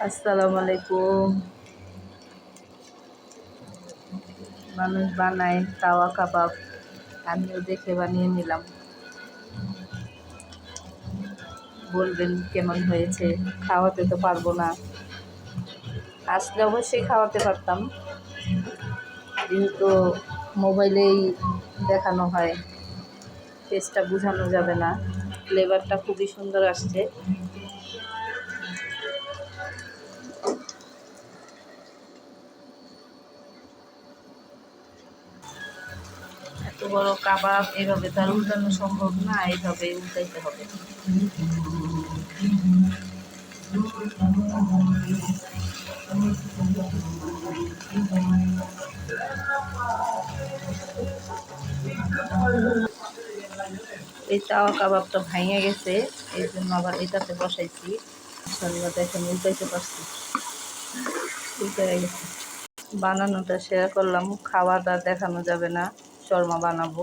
আসসালামু আলাইকুম। মানুষ বানায় তাওয়া কাবাব, আমিও দেখে বানিয়ে নিলাম। বলবেন কেমন হয়েছে। খাওয়াতে তো পারবো না, আসলে অবশ্যই খাওয়াতে পারতাম, যেহেতু মোবাইলেই দেখানো হয়, টেস্টটা বোঝানো যাবে না। ফ্লেভারটা খুবই সুন্দর আসছে। এত বড় কাবাব এভাবে তো আর উল্টানো সম্ভব না, এইভাবে উল্টাইতে হবে। এই তাওয়া কাবাবটা ভাঙে গেছে, এই জন্য আবার এটাতে বসাইছি। ইনশাল্লাহ দেখেন উল্টাইতে পারছি, উল্টে গেছে। বানানোটা শেয়ার করলাম, খাওয়াটা দেখানো যাবে না, শর্মা বানাবো।